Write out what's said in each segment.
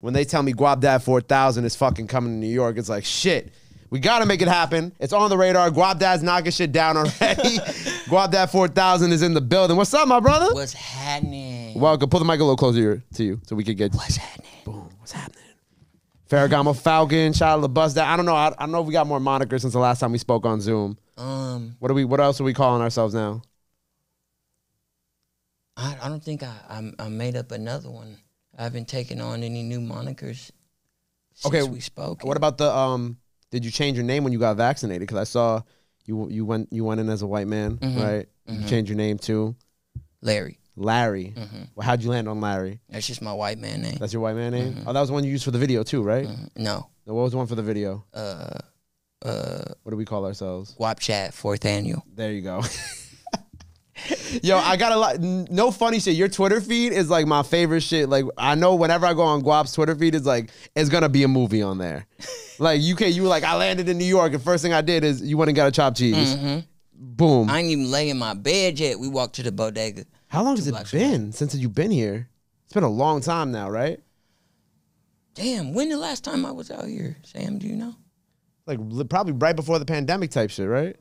When they tell me Guapdad 4000 is fucking coming to New York, it's like, shit, we got to make it happen. It's on the radar. Guapdad's knocking shit down already. Guapdad 4000 is in the building. What's up, my brother? What's happening? Welcome. Pull the mic a little closer to you so we could get... What's happening? Boom. What's happening? Ferragamo Falcon, shout out to Bust That. I don't know. I don't know if we got more monikers since the last time we spoke on Zoom. What else are we calling ourselves now? I don't think I made up another one. I haven't taken on any new monikers since we spoke. What about the did you change your name when you got vaccinated? Because I saw you went in as a white man, right? You changed your name to Larry. Larry. Well, how'd you land on Larry? That's just my white man name. That's your white man name? Oh, that was the one you used for the video too, right? No. What was the one for the video? What do we call ourselves? Guapdad 4th annual. There you go. Yo, I got a lot. No funny shit. Your Twitter feed is like my favorite shit. Like, I know whenever I go on Guap's Twitter feed, it's like, it's gonna be a movie on there. Like, you were like, I landed in New York, and first thing I did is you went and got a chopped cheese. Boom. I ain't even lay in my bed yet. We walked to the bodega. How long has it been since you've been here? It's been a long time now, right? Damn, when the last time I was out here, Sam, do you know? Like, probably right before the pandemic type shit, right?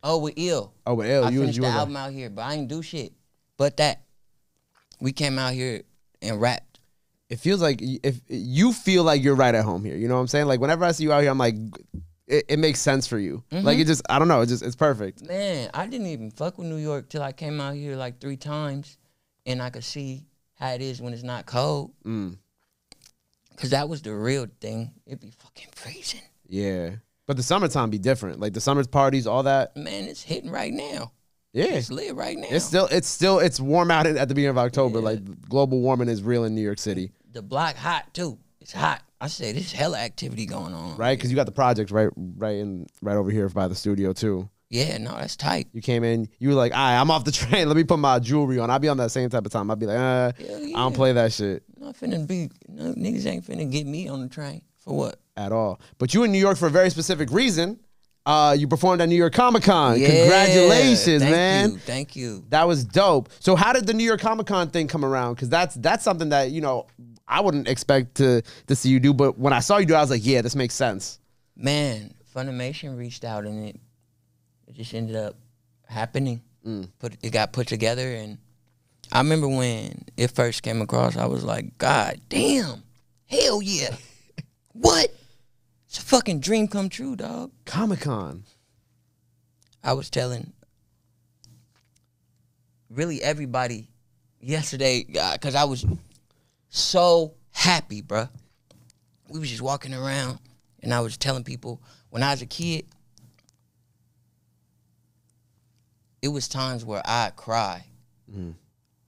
Oh, with Ill. Oh, with Ill. I finished the album out here, but I ain't do shit. But that. We came out here and rapped. It feels like, if you feel like you're right at home here. You know what I'm saying? Like, whenever I see you out here, I'm like, it makes sense for you. Like, it just, I don't know, it's perfect. Man, I didn't even fuck with New York till I came out here like 3 times, and I could see how it is when it's not cold. Because that was the real thing. It'd be fucking freezing. Yeah. But the summertime be different. Like the summer parties, all that. Man, it's hitting right now. Yeah. It's lit right now. It's warm out at the beginning of October. Yeah. Like global warming is real in New York City. The block hot too. It's hot. I say there's hella activity going on. Right, because you got the projects right over here by the studio too. Yeah, no, that's tight. You came in, you were like, all right, I'm off the train. Let me put my jewelry on. I'll be on that same type of time. I'll be like, I don't play that shit. Niggas ain't finna get me on the train. For what? At all. But you in New York for a very specific reason. You performed at New York Comic Con. Yeah, congratulations, man. Thank you. That was dope. So how did the New York Comic Con thing come around? Because that's something that, you know, I wouldn't expect to see you do. But when I saw you do it, I was like, yeah, this makes sense. Man, Funimation reached out and it just ended up happening. It got put together, and I remember when it first came across, I was like, God damn, hell yeah. What? It's a fucking dream come true, dog. Comic-Con. I was telling really everybody yesterday, because I was so happy, bruh. We was just walking around, and I was telling people, when I was a kid, it was times where I'd cry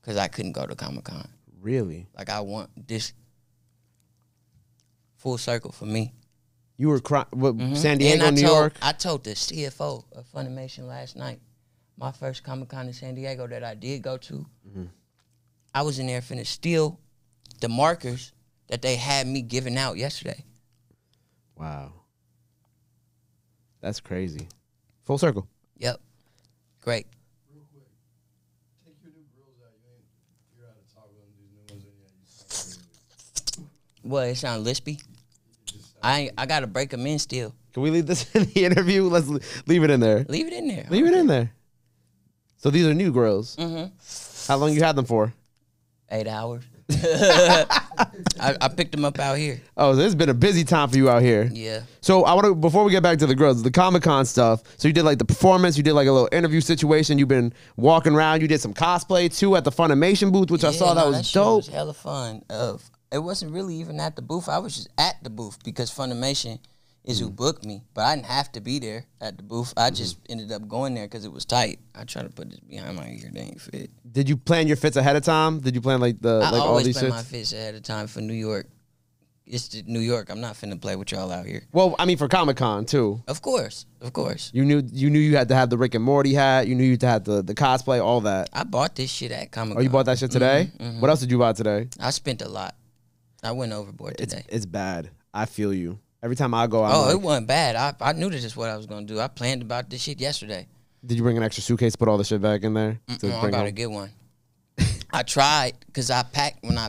because I couldn't go to Comic-Con. Really? Like, I want this full circle for me. You were crying? San Diego, New York? I told the CFO of Funimation last night, my first Comic-Con in San Diego that I did go to, I was in there finna steal the markers that they had me giving out yesterday. Wow. That's crazy. Full circle. Yep. Great. Real quick, take your new grills out. You're out of talk with these new ones. What, it sound lispy? I gotta break them in still. Can we leave this in the interview? Let's leave it in there. Leave it in there. Leave it in there. So these are new grills. How long you had them for? 8 hours. I picked them up out here. Oh, so it's been a busy time for you out here. Yeah. So I want to, before we get back to the grills, the Comic-Con stuff. So you did like the performance, you did like a little interview situation. You've been walking around. You did some cosplay too at the Funimation booth, which I saw that was dope. Was hella fun. It wasn't really even at the booth. I was just at the booth because Funimation is who booked me. But I didn't have to be there at the booth. I just ended up going there because it was tight. I tried to put this behind my ear. They ain't fit. Did you plan your fits ahead of time? Did you plan like I all these always plan fits? my fits ahead of time for New York. It's New York. I'm not finna play with y'all out here. Well, I mean for Comic-Con too. Of course. Of course. You knew you had to have the Rick and Morty hat. You knew you had to have the cosplay, all that. I bought this shit at Comic-Con. Oh, you bought that shit today? What else did you buy today? I spent a lot. I went overboard today. It's bad. I feel you. Every time I go out. It wasn't bad. I knew this is what I was going to do. I planned about this shit yesterday. Did you bring an extra suitcase to put all the shit back in there? I gotta get one. I tried because I packed I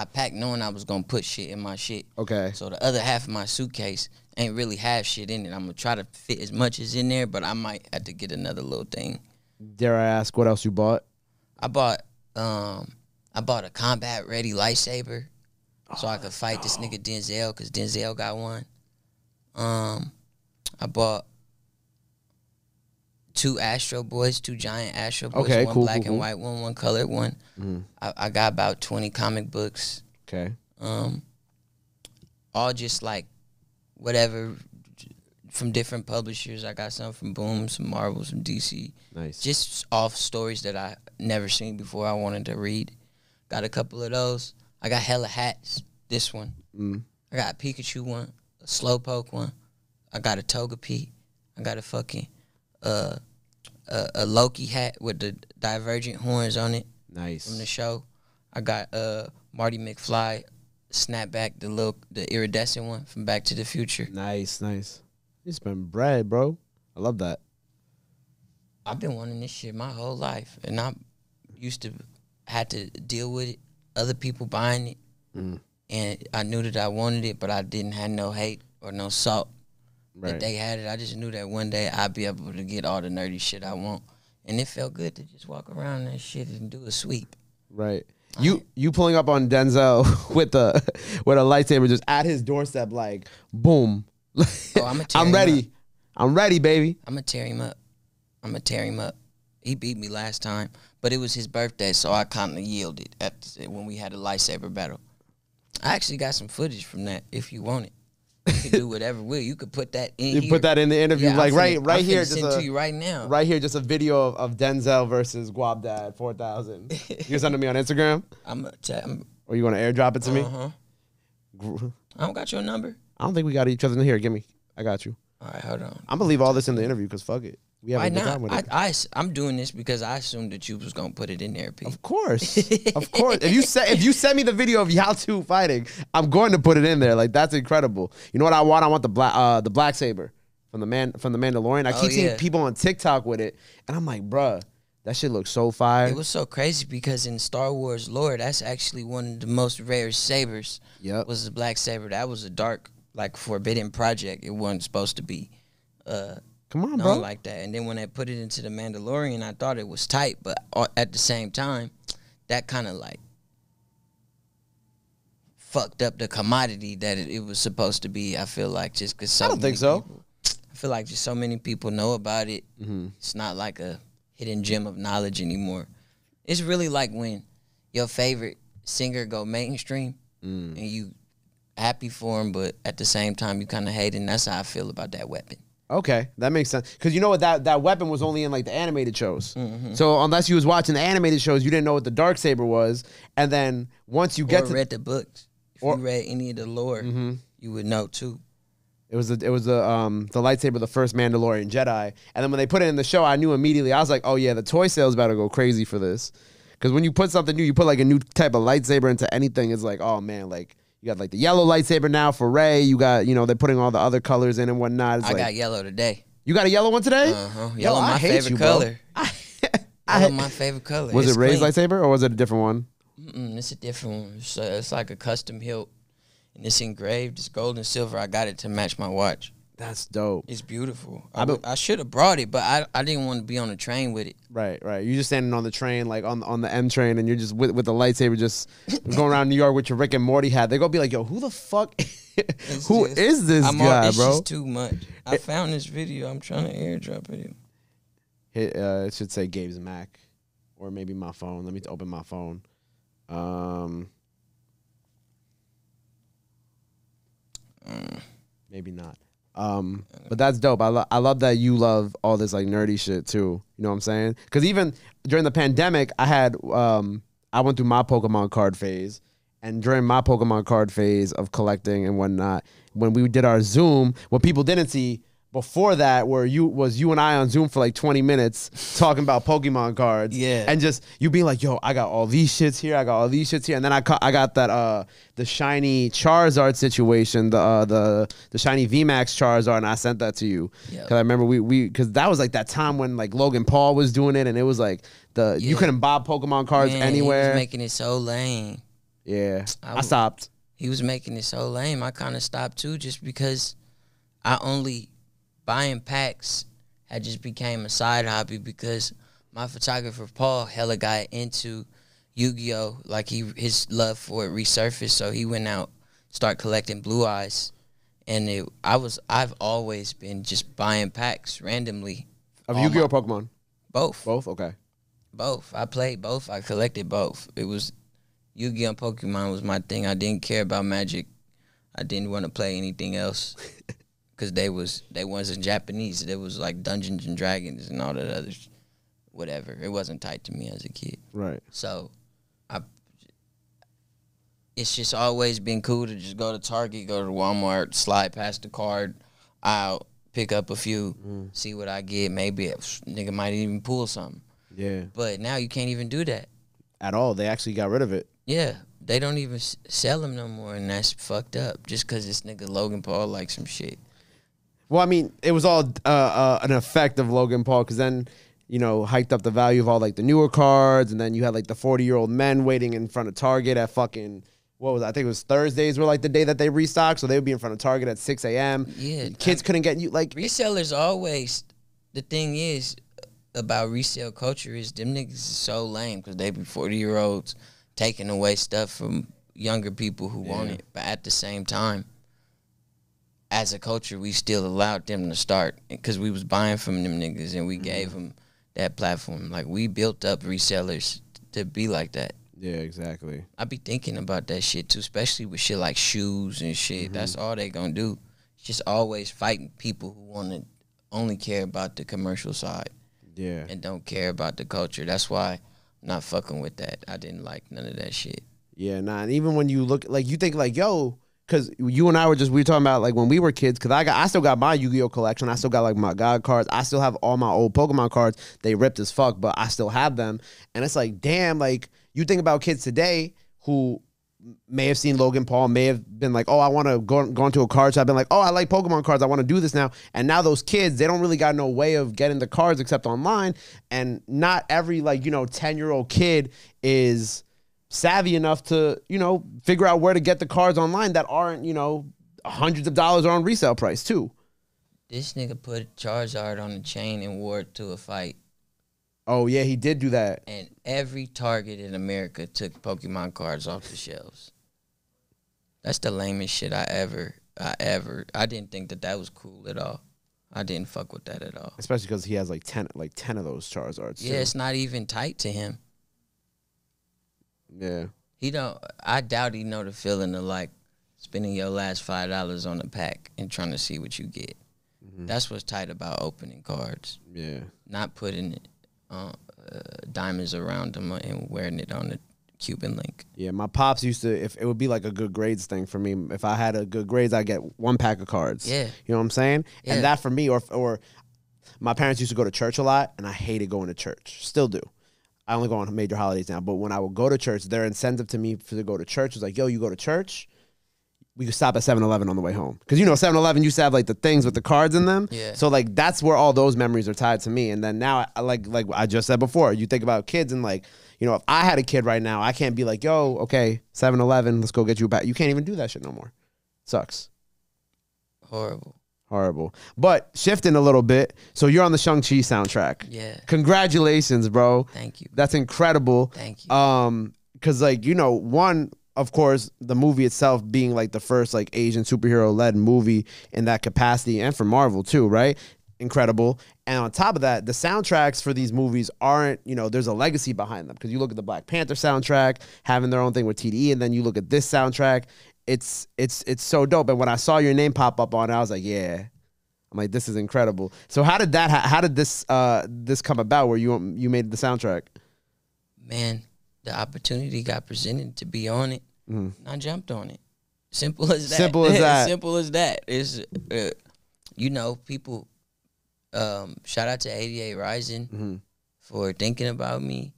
packed knowing I was gonna put shit in my shit. Okay. So the other half of my suitcase ain't really have shit in it. I'm gonna try to fit as much as in there, but I might have to get another little thing. Dare I ask what else you bought? I bought a combat ready lightsaber so I could fight this nigga Denzel because Denzel got one. I bought two giant Astro Boys, Okay, one cool, black cool, and white one colored one. I got about 20 comic books. Okay. All just like whatever from different publishers. I got some from Boom, some Marvel, some DC. Nice. Just off stories that I never seen before I wanted to read. Got a couple of those. I got hella hats. This one. I got a Pikachu one, a Slowpoke one. I got a Togepi. I got a fucking a Loki hat with the divergent horns on it. Nice. From the show. I got Marty McFly snapback, the iridescent one from Back to the Future. Nice. You spend bread, bro. I love that. I've been wanting this shit my whole life, and I used to had to deal with it. Other people buying it, and I knew that I wanted it, but I didn't have no hate or no salt. Right. That they had it. I just knew that one day I'd be able to get all the nerdy shit I want, and it felt good to just walk around that shit and do a sweep. Right. You pulling up on Denzel with a lightsaber just at his doorstep, like boom. Oh, I'm ready. I'm ready, baby. I'm gonna tear him up. He beat me last time, but it was his birthday, so I kind of yielded when we had a lightsaber battle. I actually got some footage from that. If you want it, you can do whatever will. You could put that in. Put that in the interview, yeah, like right I'm here. Send it to you right now. Right here, just a video of Denzel versus Guapdad 4000. You send it to me on Instagram. Or you want to airdrop it to me? I don't got your number. I don't think we got each other in here. Give me. I got you. All right, hold on. I'm gonna leave all this in the interview because fuck it. We have Why a good not? time with it. I'm doing this because I assumed that you was gonna put it in there, Pete. Of course, of course. If you send me the video of y'all two fighting, I'm going to put it in there. Like that's incredible. You know what I want? I want the black saber from the Mandalorian. I keep seeing people on TikTok with it, and I'm like, bruh, that shit looks so fire. It was so crazy because in Star Wars lore, that's actually one of the most rare sabers. Yep. Was the black saber. That was a dark, like forbidden project. It wasn't supposed to be. Come on, bro. Like that. And then when they put it into the Mandalorian, I thought it was tight, but at the same time, that kind of like fucked up the commodity that it was supposed to be. I feel like just because I don't think so. I feel like just so many people know about it. It's not like a hidden gem of knowledge anymore. It's really like when your favorite singer go mainstream and you happy for him, but at the same time you kind of hate it. And that's how I feel about that weapon. Okay, that makes sense. Because you know what, that weapon was only in like the animated shows. So unless you was watching the animated shows, you didn't know what the darksaber was. And then once you get to read the books, if you read any of the lore, you would know too. It was the lightsaber, the first Mandalorian Jedi. And then when they put it in the show, I knew immediately. I was like, oh yeah, the toy sales about to go crazy for this. Because when you put something new, you put like a new type of lightsaber into anything, it's like, oh man, like. You got like the yellow lightsaber now for Rey. You got, they're putting all the other colors in and whatnot. I got yellow today. You got a yellow one today? Yellow, my favorite color. Yellow, my favorite color. Was it Rey's lightsaber or was it a different one? It's a different one. It's like a custom hilt, and it's engraved. It's gold and silver. I got it to match my watch. That's dope. It's beautiful. I should have brought it, but I didn't want to be on the train with it. Right. You're just standing on the train, like on the M train, and you're just with the lightsaber, just going around New York with your Rick and Morty hat. They're gonna be like, "Yo, who the fuck? Who is this guy, it's bro?" It's just too much. I found this video. I'm trying to airdrop it. It should say Gabe's Mac, or maybe my phone. Let me open my phone. Maybe not. But that's dope. I love that you love all this like nerdy shit too. You know what I'm saying? Because even during the pandemic, I went through my Pokemon card phase, and during my Pokemon card phase of collecting and whatnot, when we did our Zoom, what people didn't see, before that where you and I on Zoom for like 20 minutes talking about Pokemon cards. Yeah. And just you being like, yo, I got all these shits here. I got all these shits here. And then I got that the shiny Charizard situation, the shiny VMAX Charizard, and I sent that to you. Yep. Cause I remember because that was like that time when like Logan Paul was doing it, and it was like you couldn't buy Pokemon cards anywhere. He was making it so lame. Yeah. I stopped. He was making it so lame. I kind of stopped too, just because buying packs had just became a side hobby, because my photographer Paul hella got into Yu-Gi-Oh! Like his love for it resurfaced, so he went out, start collecting Blue Eyes, and I've always been just buying packs randomly. Of Yu-Gi-Oh! Pokemon? Both. Both? Okay. Both. I played both. I collected both. It was Yu-Gi-Oh! And Pokemon was my thing. I didn't care about Magic. I didn't want to play anything else. Because they wasn't Japanese. It was like Dungeons and Dragons and all that other whatever. It wasn't tight to me as a kid. Right. So it's just always been cool to just go to Target, go to Walmart, slide past the card aisle, pick up a few, see what I get. Maybe a nigga might even pull something. Yeah. But now you can't even do that. At all. They actually got rid of it. Yeah. They don't even sell them no more, and that's fucked up. Just because this nigga Logan Paul likes some shit. Well, I mean, it was all an effect of Logan Paul, because then, hiked up the value of all, like, the newer cards, and then you had, like, the 40-year-old men waiting in front of Target at fucking, I think it was Thursdays were, like, the day that they restocked, so they would be in front of Target at 6 a.m. Yeah. Kids couldn't get you, like... Resellers always, the thing is about resale culture is them niggas is so lame, because they be 40-year-olds taking away stuff from younger people who want it, but at the same time, as a culture, we still allowed them to start, because we was buying from them niggas, and we gave them that platform. Like, we built up resellers to be like that. Yeah, exactly. I be thinking about that shit too, especially with shit like shoes and shit. That's all they gonna do. It's just always fighting people who want to only care about the commercial side. Yeah. And don't care about the culture. That's why I'm not fucking with that. I didn't like none of that shit. Yeah, nah. And even when you look, like, you think, like, yo... Because you and I we were talking about, like, when we were kids, because I still got my Yu-Gi-Oh! Collection. I still got, like, my God cards. I still have all my old Pokemon cards. They ripped as fuck, but I still have them. And it's like, damn, like, you think about kids today who may have seen Logan Paul, may have been like, oh, I want to go into a card shop. I've been like, oh, I like Pokemon cards. I want to do this now. And now those kids, they don't really got no way of getting the cards except online. And not every, like, 10-year-old kid is savvy enough to, figure out where to get the cards online that aren't, hundreds of dollars on resale price too. This nigga put Charizard on the chain and wore it to a fight. Oh yeah, he did do that. And every Target in America took Pokemon cards off the shelves. That's the lamest shit I didn't think that was cool at all. I didn't fuck with that at all. Especially because he has like 10 of those Charizards. Yeah, it's not even tight to him. Yeah. I doubt he know the feeling of, like, spending your last $5 on a pack and trying to see what you get. That's what's tight about opening cards. Yeah. Not putting diamonds around them and wearing it on the Cuban link. Yeah, my pops used to, if it would be like a good grades thing for me. If I had a good grades, I'd get 1 pack of cards. Yeah. You know what I'm saying? Yeah. And that for me, or my parents used to go to church a lot, and I hated going to church. Still do. I only go on major holidays now, but when I would go to church, their incentive to me to go to church was like, yo, you go to church, we could stop at 7-Eleven on the way home. Because, 7-Eleven used to have, like, the things with the cards in them. Yeah. So, like, that's where all those memories are tied to me. And then now, like I just said before, you think about kids and, like, if I had a kid right now, I can't be like, yo, okay, 7-Eleven, let's go get you a bat. You can't even do that shit no more. Sucks. Horrible. But shifting a little bit, so you're on the Shang-Chi soundtrack. Yeah. Congratulations, bro. Thank you. That's incredible. Thank you. Because, like, one, of course, the movie itself being, like, the first, like, Asian superhero-led movie in that capacity, and for Marvel, too, right? Incredible. And on top of that, the soundtracks for these movies aren't, there's a legacy behind them. Because you look at the Black Panther soundtrack, having their own thing with TDE, and then you look at this soundtrack, it's so dope. And when I saw your name pop up on it, I was like, yeah. I'm like, this is incredible. So how did this come about where you made the soundtrack? Man, the opportunity got presented to be on it. And I jumped on it. Simple as that. Simple as that. Simple as that. It's you know, people. Shout out to 88 Rising for thinking about me.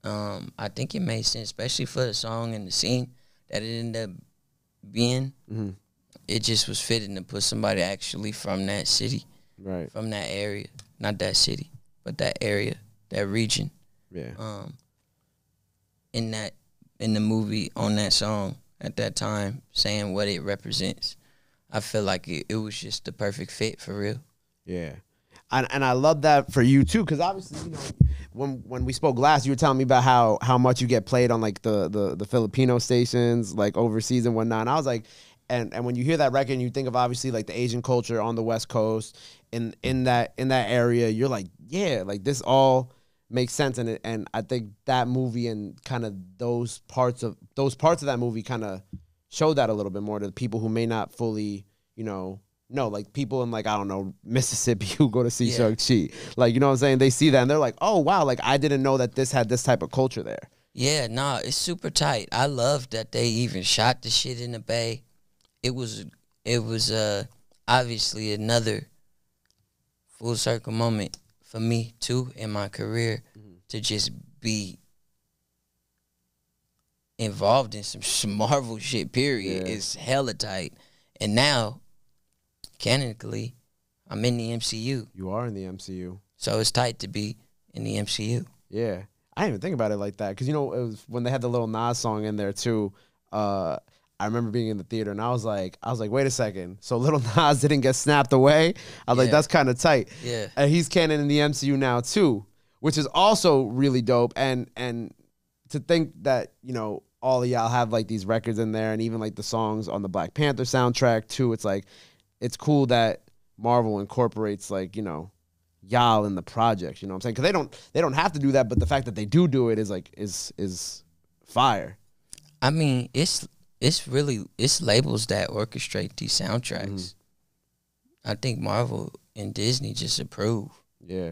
I think it made sense, especially for the song and the scene that it ended up being. It just was fitting to put somebody actually from that city, right, from that area, not that city, but that area, that region. Yeah. In the movie, on that song at that time, saying what it represents, I feel like it was just the perfect fit for real. Yeah. And I love that for you too, because obviously, you know, when we spoke last, you were telling me about how much you get played on like the Filipino stations, like overseas and whatnot. And I was like, and when you hear that record and you think of obviously like the Asian culture on the West Coast in that area, you're like, yeah, like this all makes sense. And I think that movie and kind of those parts of that movie kind of show that a little bit more to the people who may not fully, you know, like people in like, I don't know, Mississippi who go to see Shang-Chi. Like, you know what I'm saying? They see that and they're like, oh, wow, like I didn't know that this had this type of culture there. Yeah, nah, it's super tight. I love that they even shot the shit in the Bay. It was obviously another full circle moment for me too in my career to just be involved in some Marvel shit, period. It's hella tight. And now, canonically, I'm in the MCU. You are in the MCU. So it's tight to be in the MCU. Yeah. I didn't even think about it like that. Because, you know, it was when they had the little Nas song in there, too. I remember being in the theater, and I was like, wait a second. So little Nas didn't get snapped away? I was like, that's kind of tight. Yeah. And he's canon in the MCU now, too, which is also really dope. And to think that, you know, all of y'all have, like, these records in there, and even, like, the songs on the Black Panther soundtrack, too. It's like, it's cool that Marvel incorporates, like, you know, y'all in the projects, you know what I'm saying? Because they don't have to do that, but the fact that they do it is like is fire. I mean, it's labels that orchestrate these soundtracks. I think Marvel and Disney just approve. Yeah.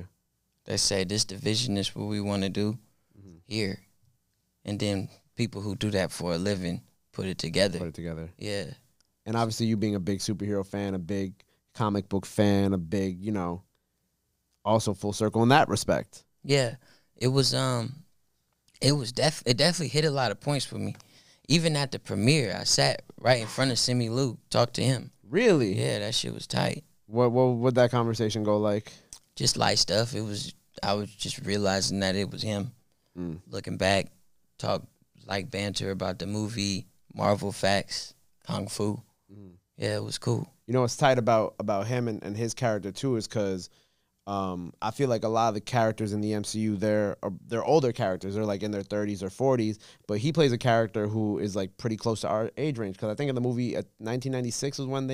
They say this division is what we want to do here. And then people who do that for a living put it together. Yeah. And obviously you being a big superhero fan, a big comic book fan, a big, you know, also full circle in that respect. Yeah. It definitely hit a lot of points for me. Even at the premiere, I sat right in front of Simi Lou, talked to him. Really? Yeah, that shit was tight. What would that conversation go like? Just light stuff. I was just realizing that it was him. Looking back, talk like banter about the movie, Marvel facts, Kung Fu. Yeah, it was cool. You know what's tight about him and his character too is because I feel like a lot of the characters in the MCU, they're older characters. They're like in their 30s or 40s, but he plays a character who is like pretty close to our age range. Because I think in the movie, 1996 was when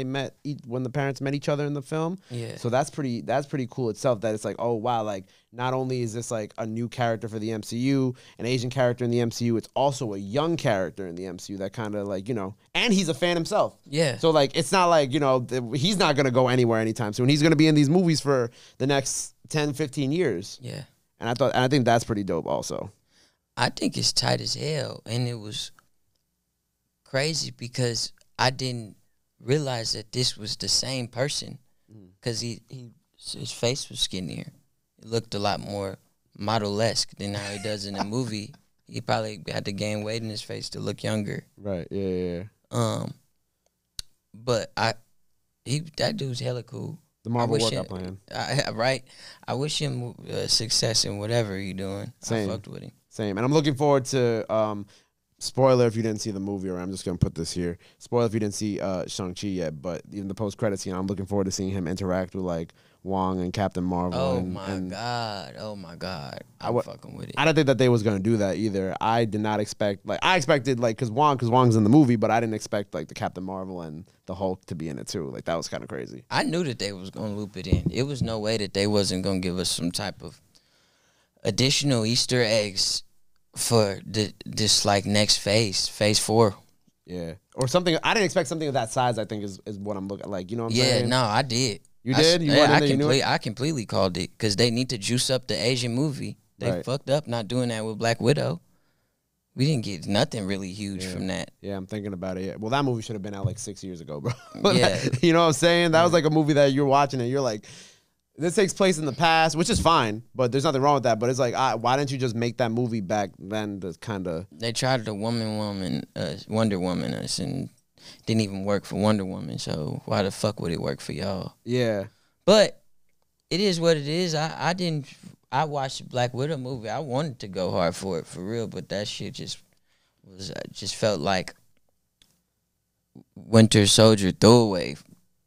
when the parents met each other in the film. Yeah. So that's pretty cool itself. That it's like, oh wow, like not only is this like a new character for the MCU, an Asian character in the MCU, it's also a young character in the MCU that kind of like, you know, and he's a fan himself. Yeah. So like, it's not like, you know, he's not gonna go anywhere anytime soon. He's gonna be in these movies for the next 10, 15 years. Yeah. And I think that's pretty dope also. I think it's tight as hell. And it was crazy because I didn't realize that this was the same person. Because his face was skinnier. It looked a lot more model-esque than how he does in the movie. He probably had to gain weight in his face to look younger. Right, yeah. But that dude's hella cool. The Marvel workout plan. Right. I wish him success in whatever he's doing. Same. I fucked with him. Same. And I'm looking forward to, spoiler if you didn't see the movie, or I'm just going to put this here. Spoiler if you didn't see Shang-Chi yet, but in the post-credit scene, I'm looking forward to seeing him interact with, like, Wong and Captain Marvel. Oh, my God. I'm fucking with it. I didn't think that they was going to do that either. I did not expect, like, I expected, like, because Wong's in the movie, but I didn't expect, like, the Captain Marvel and the Hulk to be in it, too. Like, that was kind of crazy. I knew that they was going to loop it in. It was no way that they wasn't going to give us some type of additional Easter eggs for this, like, next phase 4. Yeah. Or something. I didn't expect something of that size, I think, is what I'm looking at. Like, you know what I'm saying? Yeah, no, I did. You did? I completely called it because they need to juice up the Asian movie. They fucked up not doing that with Black Widow. We didn't get nothing really huge from that. Yeah, I'm thinking about it. Yeah. Well, that movie should have been out like 6 years ago, bro. Yeah. You know what I'm saying? That was like a movie that you're watching and you're like, this takes place in the past, which is fine, but there's nothing wrong with that. But it's like, why didn't you just make that movie back then to kind of... They tried to Wonder Woman us, and didn't even work for Wonder Woman, so why the fuck would it work for y'all? Yeah. But it is what it is. I watched the Black Widow movie. I wanted to go hard for it, for real, but that shit just felt like Winter Soldier throwaway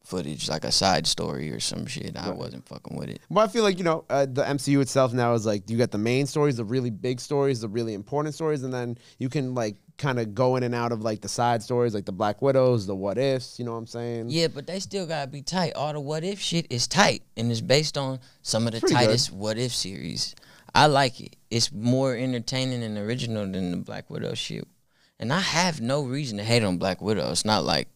footage, like a side story or some shit. I wasn't fucking with it. Well, I feel like, the MCU itself now is like, you got the main stories, the really big stories, the really important stories, and then you can like kind of go in and out of like the side stories, like the Black Widows, the what ifs, you know what I'm saying? Yeah, but they still gotta be tight. All the what if shit is tight, and it's based on some of the tightest what if series. I like it. It's more entertaining and original than the Black Widow shit. And I have no reason to hate on Black Widow. It's not like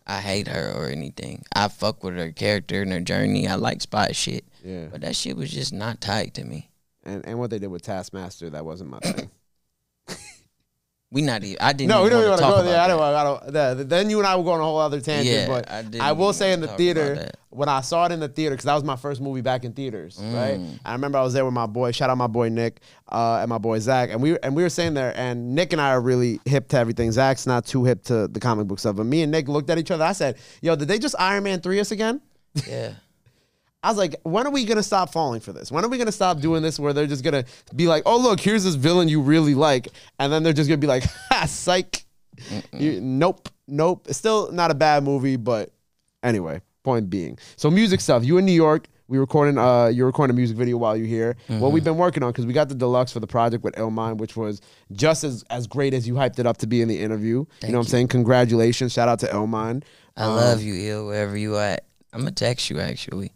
I hate her or anything. I fuck with her character and her journey. I like spot shit. Yeah. But that shit was just not tight to me. And what they did with Taskmaster, that wasn't my thing. We not even. I didn't. No, we don't even want to go there. I don't. Then you and I will go on a whole other tangent. Yeah, but I will say in the theater, when I saw it in the theater, because that was my first movie back in theaters, right? I remember I was there with my boy. Shout out my boy Nick and my boy Zach, and we were sitting there, and Nick and I are really hip to everything. Zach's not too hip to the comic book stuff, but me and Nick looked at each other. I said, "Yo, did they just Iron Man 3 us again?" Yeah. I was like, when are we going to stop falling for this? When are we going to stop doing this where they're just going to be like, oh, look, here's this villain you really like. And then they're just going to be like, ha, psych. Nope. It's still not a bad movie, but anyway, point being. So music stuff. You in New York. You're recording a music video while you're here. What we've been working on, because we got the deluxe for the project with Illmind, which was just as great as you hyped it up to be in the interview. You know what I'm saying? Congratulations. Shout out to Illmind. I love you, Ill, wherever you at. I'm going to text you, actually.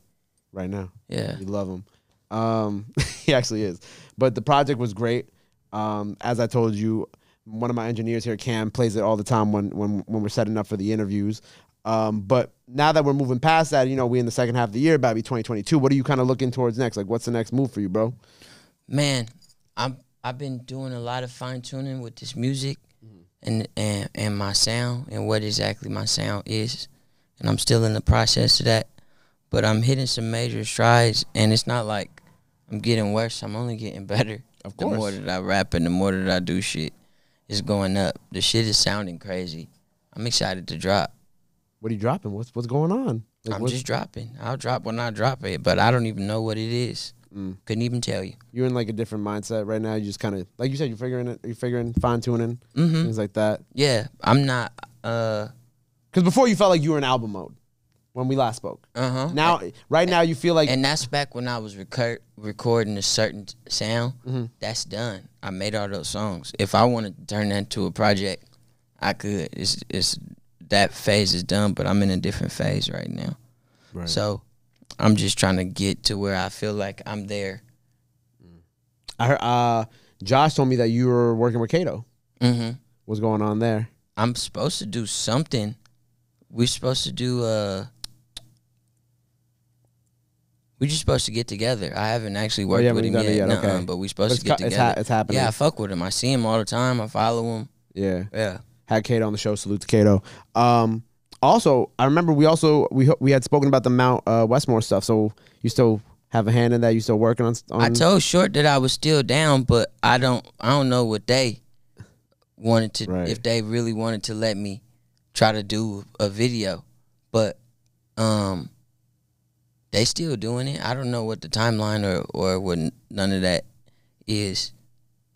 Right now. Yeah. You love him. He actually is. But the project was great. As I told you, one of my engineers here, Cam, plays it all the time when we're setting up for the interviews. But now that we're moving past that, we in the second half of the year, about to be 2022. What are you kind of looking towards next? Like, what's the next move for you, bro? Man, I've been doing a lot of fine tuning with this music and my sound and what exactly my sound is. And I'm still in the process of that. But I'm hitting some major strides, and it's not like I'm getting worse. I'm only getting better. Of course. The more that I rap and the more that I do shit, it's going up. The shit is sounding crazy. I'm excited to drop. What are you dropping? What's going on? Like, I'm just dropping. I'll drop when I drop it, but I don't even know what it is. Couldn't even tell you. You're in like a different mindset right now. You just kind of, like you said, you're figuring, fine tuning, things like that. Yeah, I'm not. Because before you felt like you were in album mode. When we last spoke. Now, right now, you feel like... And that's back when I was recording a certain sound. That's done. I made all those songs. If I wanted to turn that into a project, I could. It's that phase is done, but I'm in a different phase right now. Right. So I'm just trying to get to where I feel like I'm there. I heard Josh told me that you were working with Kato. What's going on there? I'm supposed to do something. We're supposed to do... We're just supposed to get together. I haven't actually worked with him yet, okay. But we're supposed to get together. It's happening. Yeah, I fuck with him. I see him all the time. I follow him. Yeah. Had Kato on the show. Salute to Kato. Also, I remember we had spoken about the Mount Westmore stuff. So you still have a hand in that? You still working on? I told Short that I was still down, but I don't know what they wanted to. Right. If they really wanted to let me try to do a video, but they still doing it. I don't know what the timeline or what none of that is.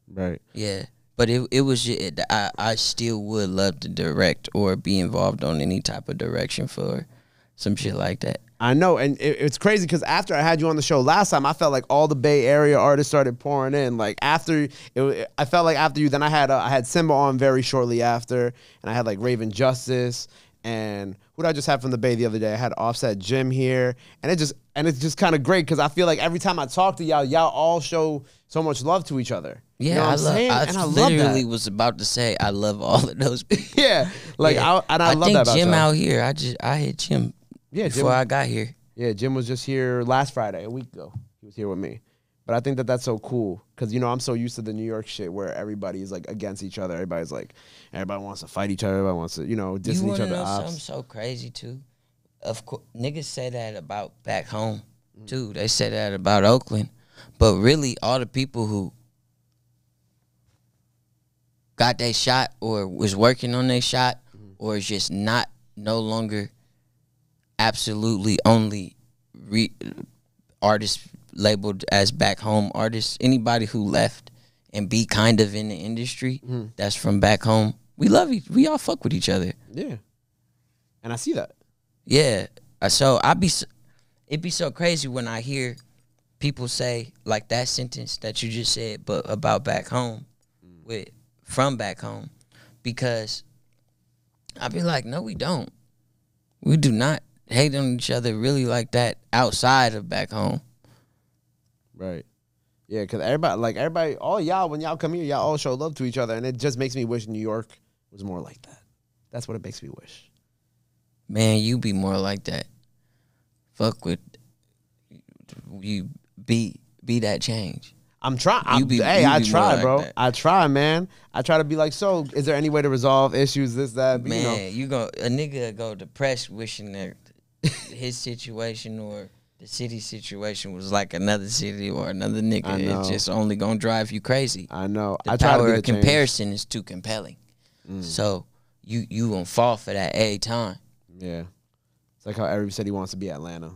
Right. Yeah. But it was just, I still would love to direct or be involved on any type of direction for some shit like that. I know, and it's crazy because after I had you on the show last time, I felt like all the Bay Area artists started pouring in. Like I felt like after you, then I had Simba on very shortly after, and I had like Raven Justice, and who did I just have from the Bay the other day? I had Offset Jim here, and it's just kind of great because I feel like every time I talk to y'all all show so much love to each other. Yeah, you know what I'm saying? I literally was about to say I love all of those people. Yeah, like I love that about I think Jim y'all. out here. I hit Jim before I got here. Yeah, Jim was just here last Friday, a week ago. He was here with me. But I think that that's so cool because, you know, I'm so used to the New York shit where everybody's like against each other. Everybody wants to fight each other. Everybody wants to, you know, dissing each other. You want to know something so crazy too? Of course, niggas say that about back home too. They say that about Oakland. But really, all the people who got their shot or was working on their shot or is just no longer absolutely only artists labeled as back home artists, anybody who left and be kind of in the industry that's from back home, we all fuck with each other. Yeah. And I see that. Yeah. So it'd be so crazy when I hear people say like that sentence that you just said, but about back home from back home, because I'd be like, no, we don't. We do not hate on each other really like that outside of back home. Right. Yeah, because everybody, all y'all, when y'all come here, y'all all show love to each other, and it just makes me wish New York was more like that. That's what it makes me wish. Man, you be more like that. Fuck with you. Be that change. I'm trying. I try, bro. Like I try, man. I try to be like, so is there any way to resolve issues, this, that? Man, you know. A nigga go depressed wishing that his situation or the city situation was like another city or another nigga. It's just only gonna drive you crazy. I know. The power of comparison is too compelling. So you gonna fall for that every time. Yeah. It's like how everybody said he wants to be Atlanta.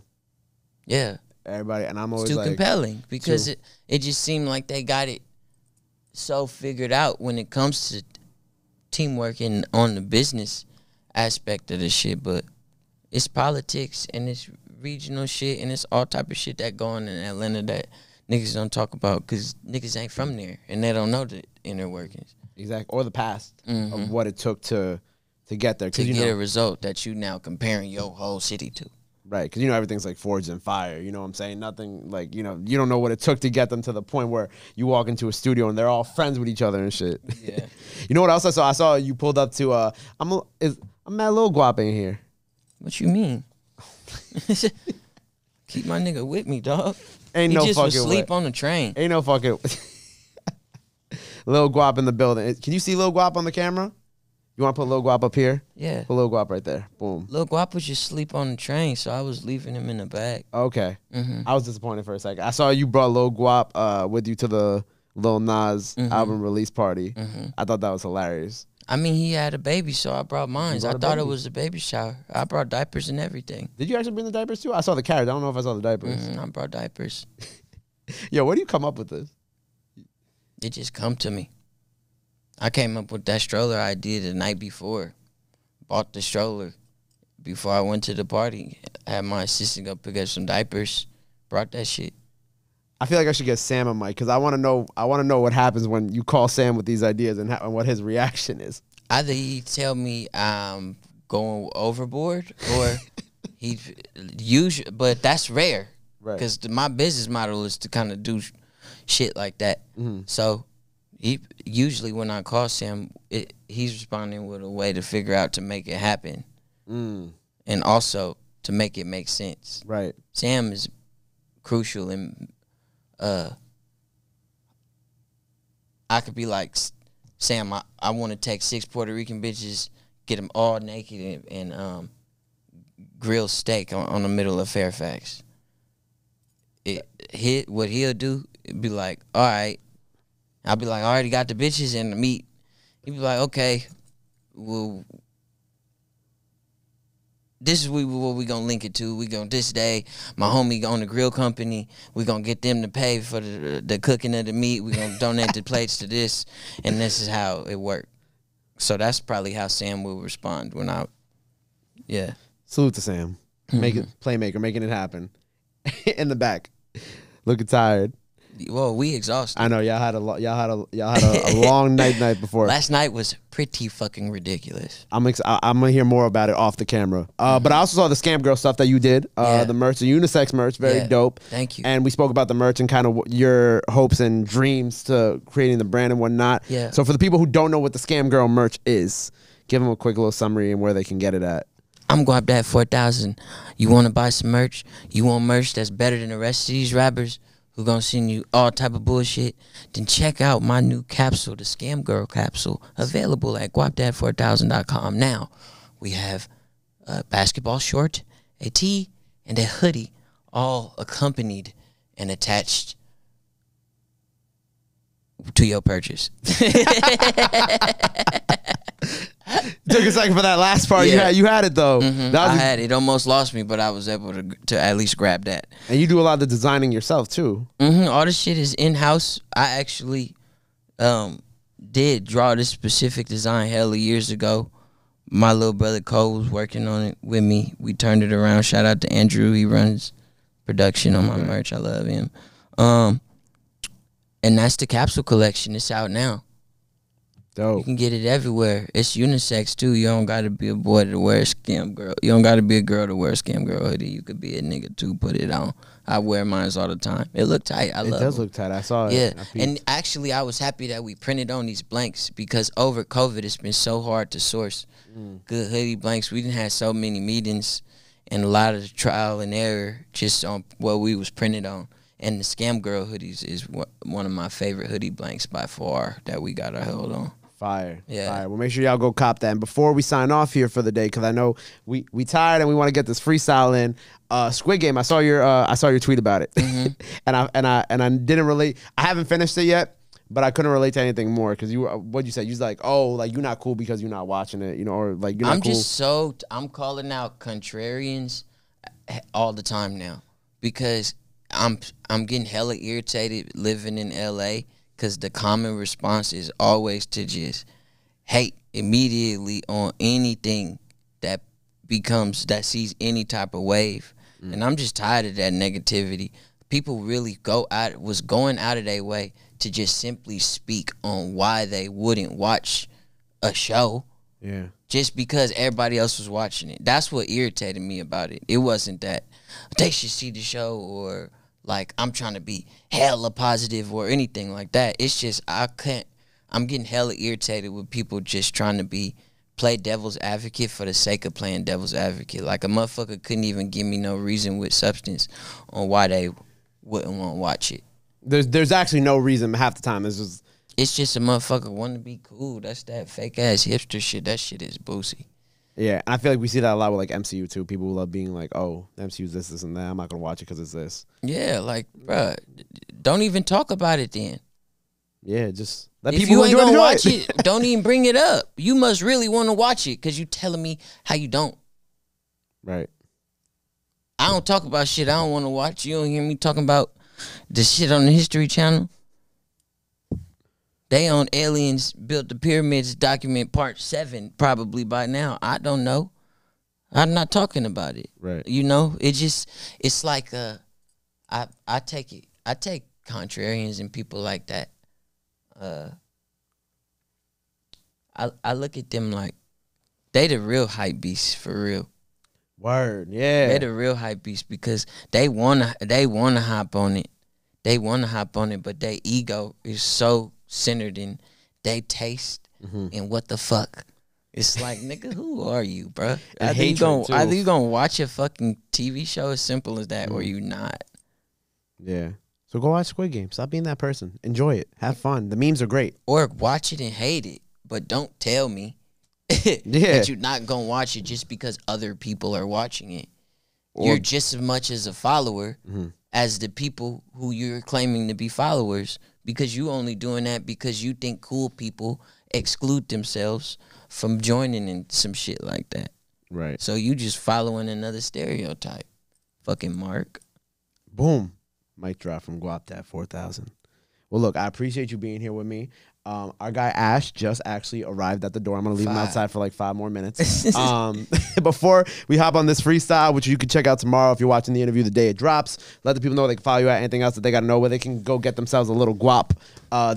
Yeah. Everybody, and I'm always too like, compelling because it just seemed like they got it so figured out when it comes to teamwork and on the business aspect of the shit. But it's politics and it's regional shit and it's all type of shit that go on in Atlanta that niggas don't talk about because niggas ain't from there and they don't know the inner workings. Exactly, or the past of what it took to get there. To get a result that you now comparing your whole city to. Right, because you know everything's like forged in fire. You know what I'm saying? Nothing like, you know, you don't know what it took to get them to the point where you walk into a studio and they're all friends with each other and shit. Yeah. You know what else I saw? I saw you pulled up to I'm at Lil Guap in here. What you mean? Keep my nigga with me, dog. Ain't no fucking way. He just was asleep on the train. Ain't no fucking Lil Guap in the building. Can you see Lil Guap on the camera? You want to put Lil Guap up here? Yeah. Put Lil Guap right there. Boom. Lil Guap was just asleep on the train, so I was leaving him in the bag. Okay. I was disappointed for a second. I saw you brought Lil Guap with you to the Lil Nas album release party. I thought that was hilarious. I mean, he had a baby, so I brought mine. I thought it was a baby shower. I brought diapers and everything. Did you actually bring the diapers too? I saw the carriage. I don't know if I saw the diapers. I brought diapers. Yo, where do you come up with this? It just come to me. I came up with that stroller idea the night before. Bought the stroller before I went to the party. I had my assistant go pick up some diapers. Brought that shit. I feel like I should get Sam a mic because I want to know. I want to know what happens when you call Sam with these ideas and what his reaction is. Either he tell me I'm going overboard, or he usually, but that's rare. Right. Because my business model is to kind of do shit like that. So he usually when I call Sam, he's responding with a way to figure out to make it happen, and also to make it make sense. Right. Sam is crucial in. I could be like, Sam, I want to take 6 Puerto Rican bitches, get them all naked and grill steak on the middle of Fairfax. What he'll do, be like, all right. I'll be like, I already got the bitches and the meat. He'll be like, okay, well, this is what we gonna link it to. We gonna this day, my homie own the grill company. We gonna get them to pay for the cooking of the meat. We gonna donate the plates to this, and this is how it worked. So that's probably how Sam will respond when yeah. Salute to Sam, playmaker, making it happen. In the back, looking tired. Well, we exhausted. I know y'all had a long night before. Last night was pretty fucking ridiculous. I'm gonna hear more about it off the camera. But I also saw the Scam Girl stuff that you did. The merch, the unisex merch, very dope. Thank you. And we spoke about the merch and kind of your hopes and dreams to creating the brand and whatnot. Yeah. So for the people who don't know what the Scam Girl merch is, give them a quick little summary and where they can get it at. I'm Guapdad 4000. You want to buy some merch? You want merch that's better than the rest of these rappers who gonna send you all type of bullshit, then check out my new capsule, the Scam Girl capsule, available at guapdad4000.com. Now, we have a basketball short, a tee, and a hoodie, all accompanied and attached to your purchase. Took a second for that last part. Yeah. You had it though. I had it. Almost lost me, but I was able to at least grab that. And you do a lot of the designing yourself too. All this shit is in-house. I actually did draw this specific design hella years ago. My little brother Cole was working on it with me. We turned it around. Shout out to Andrew. He runs production on my merch. I love him. And that's the capsule collection. It's out now. Dope. You can get it everywhere. It's unisex too. You don't gotta be a boy to wear a Scam Girl. You don't gotta be a girl to wear a Scam Girl hoodie. You could be a nigga too. Put it on. I wear mine all the time. It look tight. I love it. It does look tight. I saw it. Yeah. And actually, I was happy that we printed on these blanks because over COVID, it's been so hard to source good hoodie blanks. We didn't have so many meetings and a lot of trial and error just on what we was printed on. And the Scam Girl hoodies is one of my favorite hoodie blanks by far that we got our hold on. Fire. Yeah. Fire. Well, make sure y'all go cop that. And before we sign off here for the day, because I know we tired and we want to get this freestyle in. Squid Game. I saw your tweet about it, and I didn't relate. I haven't finished it yet, but I couldn't relate to anything more because what you said. You was like, oh, like you're not cool because you're not watching it, you know, or like you're not cool. I'm calling out contrarians all the time now because I'm getting hella irritated living in LA. Because the common response is always to just hate immediately on anything that sees any type of wave. And I'm just tired of that negativity. People really was going out of their way to just simply speak on why they wouldn't watch a show. Yeah. Just because everybody else was watching it. That's what irritated me about it. It wasn't that they should see the show or like I'm trying to be hella positive or anything like that. It's just I'm getting hella irritated with people just trying to play devil's advocate for the sake of playing devil's advocate. Like a motherfucker couldn't even give me no reason with substance on why they wouldn't want to watch it. There's actually no reason half the time. It's just a motherfucker want to be cool. That's that fake ass hipster shit. That shit is boozy. Yeah, and I feel like we see that a lot with like MCU too. People love being like, "Oh, the MCU's this, and that. I'm not gonna watch it because it's this." Yeah, like, bruh, don't even talk about it then. Yeah, just let if people you ain't enjoy gonna watch it, don't even bring it up. You must really want to watch it because you telling me how you don't. Right. I don't talk about shit I don't want to watch. You don't hear me talking about the shit on the History Channel. They on Aliens Built the Pyramids document part 7 probably by now. I don't know. I'm not talking about it. Right. You know, it's like I take contrarians and people like that. I look at them like they the real hype beasts for real. Word, yeah. They the real hype beasts because they wanna hop on it. They wanna hop on it, but their ego is so centered in they taste and what the fuck. It's like, nigga, who are you, bro? Either you gonna watch a fucking TV show as simple as that or you not. Yeah. So go watch Squid Game. Stop being that person. Enjoy it. Have fun. The memes are great. Or watch it and hate it, but don't tell me that you're not gonna watch it just because other people are watching it. You're just as much as a follower as the people who you're claiming to be followers. Because you only doing that because you think cool people exclude themselves from joining in some shit like that. Right. So you just following another stereotype. Fucking Mark. Boom. Mic drop from Guapdad 4000. Well, look, I appreciate you being here with me. Our guy Ash just actually arrived at the door. I'm going to leave him outside for like 5 more minutes. Before we hop on this freestyle, which you can check out tomorrow if you're watching the interview the day it drops. Let the people know they can follow you at anything else that they got to know where they can go get themselves a little guap.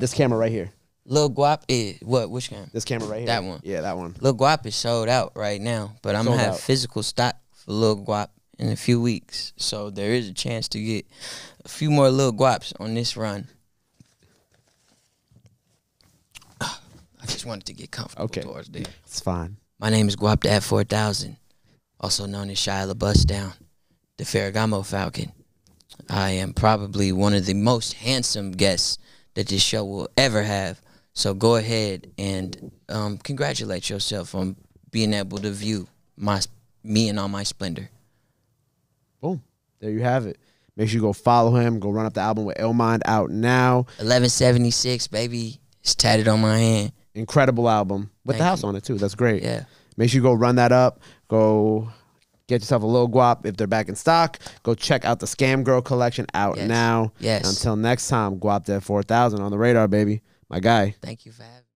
This camera right here. Lil Guap is what? Which camera? This camera right here. That one. Yeah, that one. Lil Guap is sold out right now, but I'm going to have physical stock for Lil Guap in a few weeks. So there is a chance to get a few more Lil Guaps on this run. I just wanted to get comfortable towards there. It's fine. My name is Guapdad 4000, also known as Shia LaBeouf Down, the Ferragamo Falcon. I am probably one of the most handsome guests that this show will ever have. So go ahead and congratulate yourself on being able to view me in all my splendor. Boom. There you have it. Make sure you go follow him. Go run up the album with Illmind, out now. 1176, baby. It's tatted on my hand. Incredible album. With the house on it, too. That's great. Yeah. Make sure you go run that up. Go get yourself a Lil Guap if they're back in stock. Go check out the Scam Girl collection, out now. Yes. And until next time, Guapdad 4000 on the radar, baby. My guy. Thank you for having me.